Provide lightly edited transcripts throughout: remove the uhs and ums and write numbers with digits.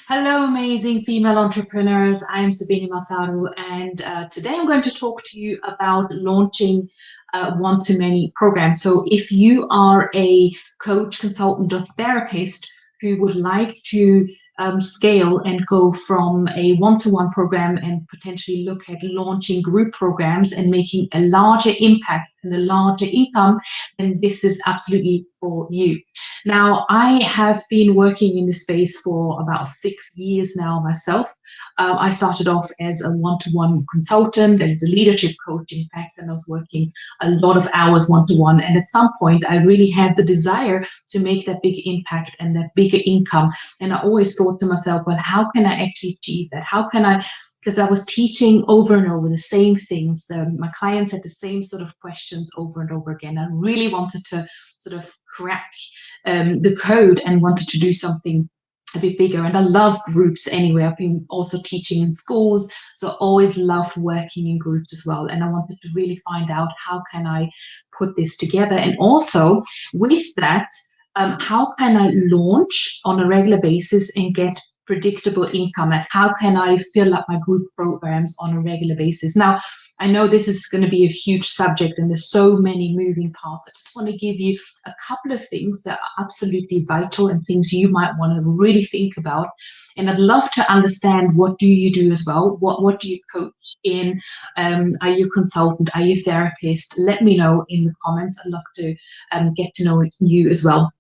Hello, amazing female entrepreneurs. I'm Sabine Matharu, and today I'm going to talk to you about launching one-to-many programs. So, if you are a coach, consultant, or therapist who would like to scale and go from a one-to-one program and potentially look at launching group programs and making a larger impact and a larger income, then this is absolutely for you. Now, I have been working in this space for about 6 years now myself. I started off as a one-to-one consultant, as a leadership coach, in fact, and I was working a lot of hours one-to-one. And at some point, I really had the desire to make that big impact and that bigger income. And I always thought to myself, well, how can I actually achieve that? How can I because I was teaching over and over the same things. My clients had the same sort of questions over and over again. I really wanted to sort of crack the code and wanted to do something a bit bigger. And I love groups anyway. I've been also teaching in schools, so always loved working in groups as well. And I wanted to really find out how can I put this together, and also with that, how can I launch on a regular basis and get predictable income, and how can I fill up my group programs on a regular basis. Now, I know this is going to be a huge subject and there's so many moving parts. I just want to give you a couple of things that are absolutely vital and things you might want to really think about. And I'd love to understand, what do you do as well? What do you coach in? Are you a consultant? Are you a therapist? Let me know in the comments. I'd love to get to know you as well.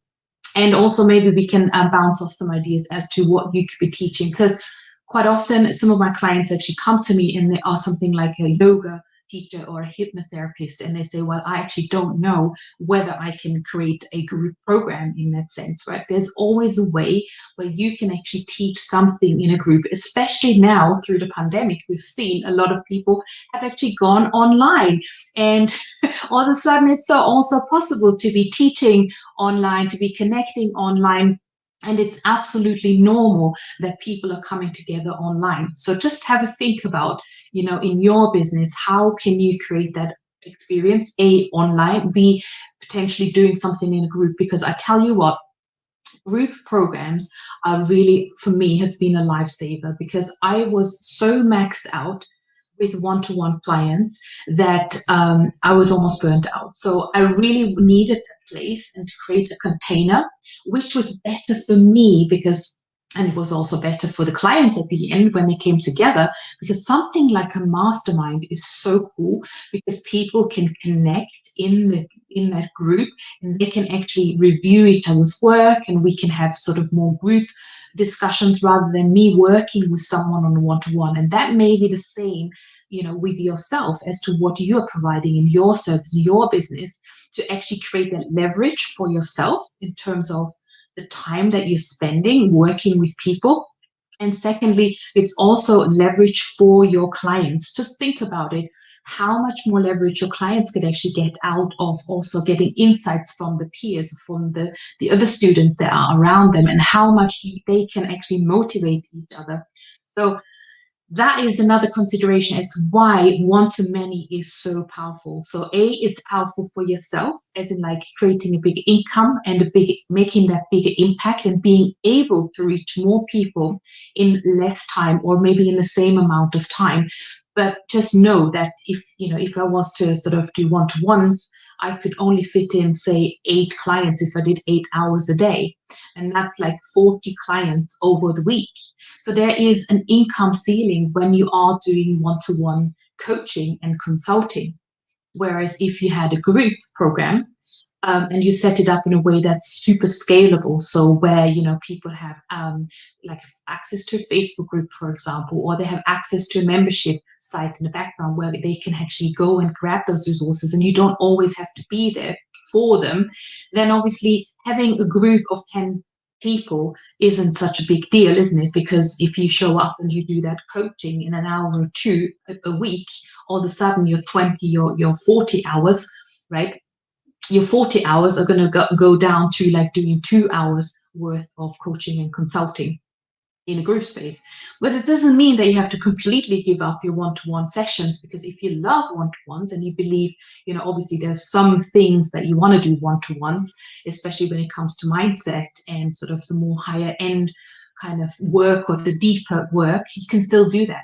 And also maybe we can bounce off some ideas as to what you could be teaching, because quite often some of my clients actually come to me and they are something like a yoga teacher or a hypnotherapist, and they say, well, I actually don't know whether I can create a group program in that sense, right? There's always a way where you can actually teach something in a group, especially now through the pandemic. We've seen a lot of people have actually gone online, and all of a sudden it's so also possible to be teaching online, to be connecting online. And it's absolutely normal that people are coming together online. So just have a think about, in your business, how can you create that experience, A, online, B, potentially doing something in a group? Because I tell you what, group programs are really, for me, have been a lifesaver, because I was so maxed out with one-to-one clients that I was almost burnt out. So I really needed a place and to create a container, which was better for me because, and it was also better for the clients at the end when they came together, because something like a mastermind is so cool, because people can connect in that group, and they can actually review each other's work, and we can have sort of more group discussions rather than me working with someone on a one-to-one. And that may be the same, with yourself, as to what you're providing in your service, in your business, to actually create that leverage for yourself in terms of the time that you're spending working with people. And secondly, it's also leverage for your clients. Just think about it, how much more leverage your clients could actually get out of also getting insights from the peers, from the other students that are around them, and how much they can actually motivate each other. So that is another consideration as to why one-to-many is so powerful. So A, it's powerful for yourself, as in like creating a big income and making that bigger impact and being able to reach more people in less time, or maybe in the same amount of time. But just know that if I was to sort of do one-to-ones, I could only fit in, say, 8 clients if I did 8 hours a day. And that's like 40 clients over the week. So there is an income ceiling when you are doing one-to-one coaching and consulting. Whereas if you had a group program, and you set it up in a way that's super scalable, so where people have like access to a Facebook group, for example, or they have access to a membership site in the background where they can actually go and grab those resources, and you don't always have to be there for them, then obviously having a group of 10 people isn't such a big deal, isn't it? Because if you show up and you do that coaching in an hour or two a week, all of a sudden your 20, your 40 hours, right? Your 40 hours are going to go down to like doing 2 hours worth of coaching and consulting in a group space. But it doesn't mean that you have to completely give up your one-to-one sessions, because if you love one-to-ones and you believe, obviously there's some things that you want to do one-to-ones, especially when it comes to mindset and sort of the more higher end kind of work or the deeper work, you can still do that.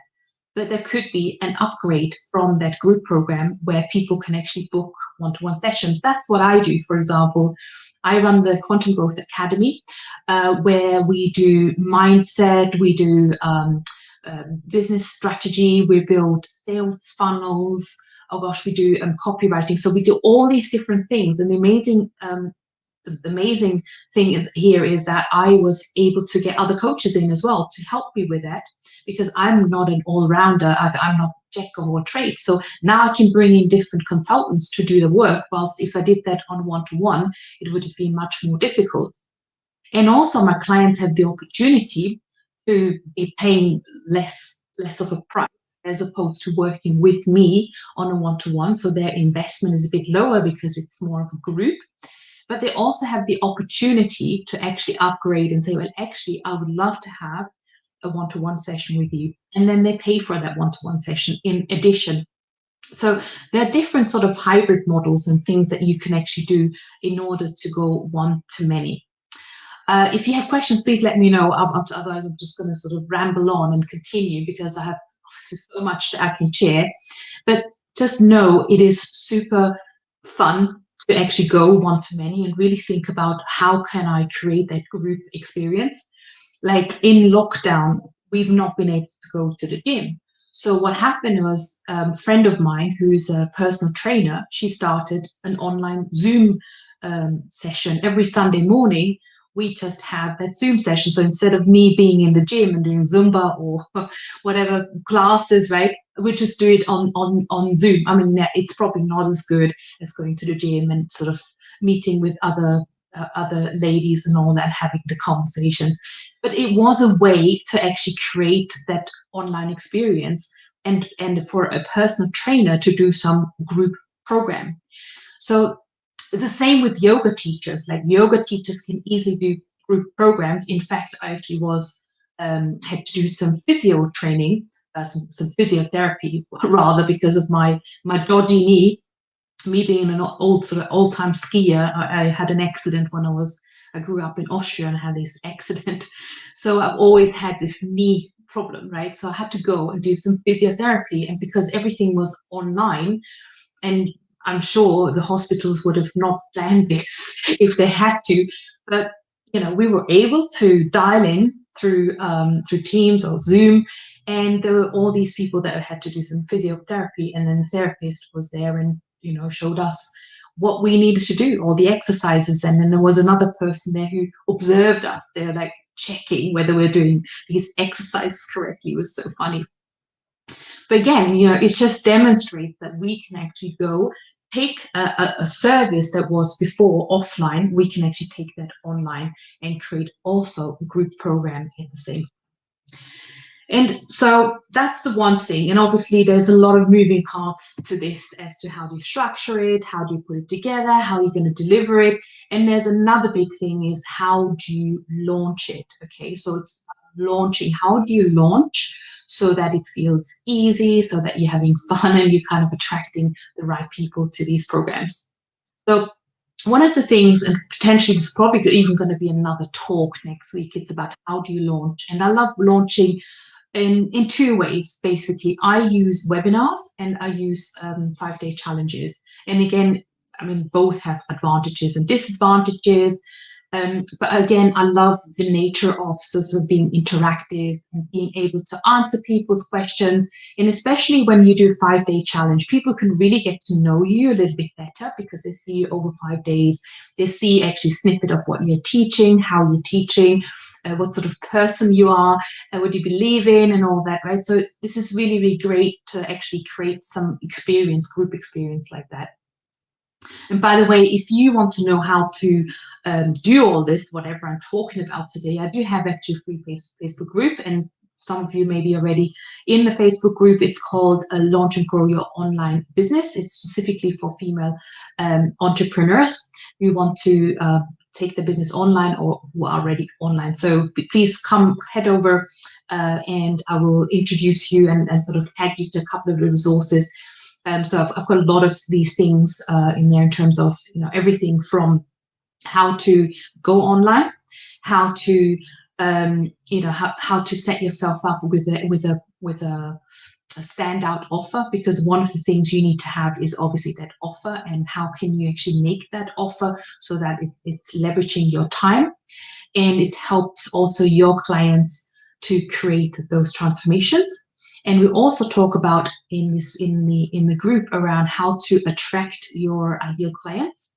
But there could be an upgrade from that group program where people can actually book one-to-one sessions. That's what I do. For example, I run the Quantum Growth Academy, where we do mindset, we do business strategy, we build sales funnels. Oh gosh, we do copywriting. So we do all these different things. And the amazing thing here is that I was able to get other coaches in as well to help me with that, because I'm not an all-rounder. I'm not jack of all trades. So now I can bring in different consultants to do the work, whilst if I did that on one-to-one, it would have been much more difficult. And also my clients have the opportunity to be paying less of a price as opposed to working with me on a one-to-one. So their investment is a bit lower because it's more of a group. But they also have the opportunity to actually upgrade and say, well, actually, I would love to have a one-to-one session with you. And then they pay for that one-to-one session in addition. So there are different sort of hybrid models and things that you can actually do in order to go one-to-many. If you have questions, please let me know. Otherwise, I'm just going to sort of ramble on and continue because I have so much that I can share. But just know it is super fun to actually go one-to-many and really think about how can I create that group experience. Like in lockdown, we've not been able to go to the gym. So what happened was a friend of mine who's a personal trainer, she started an online Zoom session every Sunday morning. We just have that Zoom session. So instead of me being in the gym and doing Zumba or whatever classes, right, we just do it on Zoom. I mean, it's probably not as good as going to the gym and sort of meeting with other ladies and all that, having the conversations. But it was a way to actually create that online experience and for a personal trainer to do some group program. So the same with yoga teachers. Like yoga teachers can easily do group programs. In fact, I actually had to do some physio training, some physiotherapy rather, because of my dodgy knee. Me being an old-time skier, I had an accident when I grew up in Austria and had this accident. So I've always had this knee problem, right? So I had to go and do some physiotherapy, and because everything was online, and I'm sure the hospitals would have not planned this if they had to, but we were able to dial in through Teams or Zoom, and there were all these people that had to do some physiotherapy, and then the therapist was there and showed us what we needed to do, all the exercises, and then there was another person there who observed us. They're like checking whether we're doing these exercises correctly. It was so funny. But again, it just demonstrates that we can actually go take a service that was before offline, we can actually take that online and create also a group program in the same. And so that's the one thing. And obviously there's a lot of moving parts to this as to how do you structure it, how do you put it together, how you're going to deliver it. And there's another big thing is how do you launch it? Okay, so it's launching. How do you launch so that it feels easy, so that you're having fun and you're kind of attracting the right people to these programs? So one of the things, and potentially this is probably even going to be another talk next week, it's about how do you launch. And I love launching in two ways, basically. I use webinars and I use 5-day challenges. And again, I mean, both have advantages and disadvantages. But again, I love the nature of sort of being interactive and being able to answer people's questions. And especially when you do a 5-day challenge, people can really get to know you a little bit better because they see you over 5 days. They see actually a snippet of what you're teaching, how you're teaching, what sort of person you are, what you believe in, and all that, right? So this is really, really great to actually create some experience, group experience like that. And by the way, if you want to know how to do all this, whatever I'm talking about today, I do have actually a free Facebook group, and some of you may be already in the Facebook group. It's called Launch and Grow Your Online Business. It's specifically for female entrepreneurs who want to take the business online or who are already online. So please head over and I will introduce you and sort of tag you to a couple of the resources. So I've got a lot of these things in there in terms of everything from how to go online, how to how to set yourself up with a standout offer, because one of the things you need to have is obviously that offer, and how can you actually make that offer so that it's leveraging your time and it helps also your clients to create those transformations. And we also talk about in the group around how to attract your ideal clients,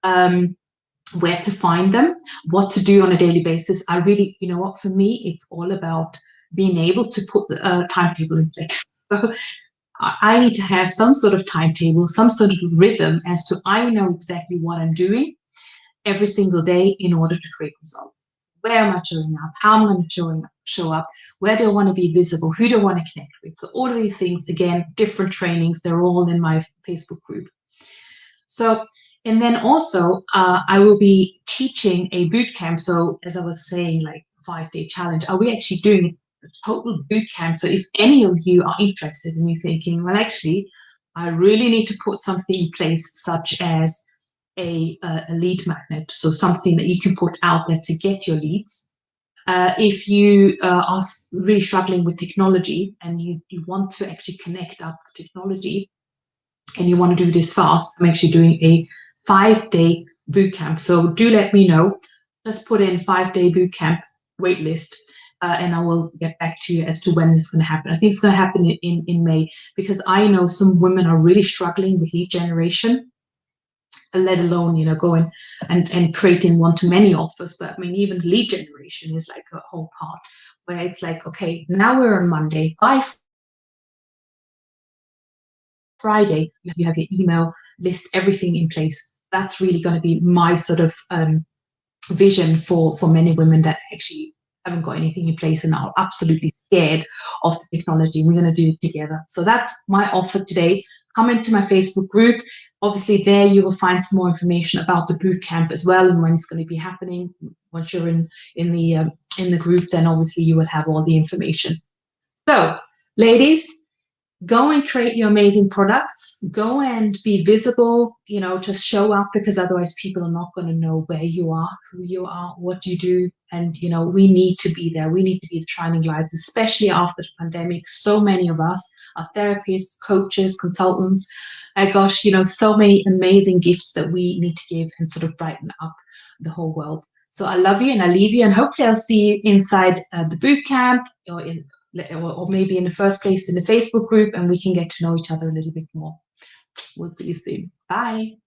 where to find them, what to do on a daily basis. I really, for me, it's all about being able to put the timetable in place. So I need to have some sort of timetable, some sort of rhythm as to I know exactly what I'm doing every single day in order to create results. Where am I showing up? How am I going to show up? Where do I want to be visible? Who do I want to connect with? So all of these things, again, different trainings, they're all in my Facebook group. So, and then also I will be teaching a boot camp. So as I was saying, like 5-day challenge, are we actually doing a total boot camp? So if any of you are interested and you're thinking, well, actually, I really need to put something in place, such as a lead magnet, so something that you can put out there to get your leads. If you are really struggling with technology and you want to actually connect up technology and you want to do this fast, I'm actually doing a 5-day bootcamp. So do let me know. Just put in 5-day bootcamp waitlist, and I will get back to you as to when it's going to happen. I think it's going to happen in May, because I know some women are really struggling with lead generation, let alone going and creating one-to-many offers. But I mean, even lead generation is like a whole part where it's like, okay, now we're on Monday, by Friday you have your email list, everything in place. That's really going to be my sort of vision for many women that actually haven't got anything in place and are absolutely scared of the technology. We're going to do it together. So that's my offer today. Come into my Facebook group. Obviously there you will find some more information about the boot camp as well, and when it's going to be happening. Once you're in the group, then obviously you will have all the information. So ladies, go and create your amazing products. Go and be visible, just show up, because otherwise people are not going to know where you are, who you are, what you do. And, we need to be there. We need to be the shining lights, especially after the pandemic. So many of us are therapists, coaches, consultants. Gosh, so many amazing gifts that we need to give and sort of brighten up the whole world. So I love you and I leave you, and hopefully I'll see you inside the boot camp, or maybe in the first place in the Facebook group, and we can get to know each other a little bit more. We'll see you soon. Bye.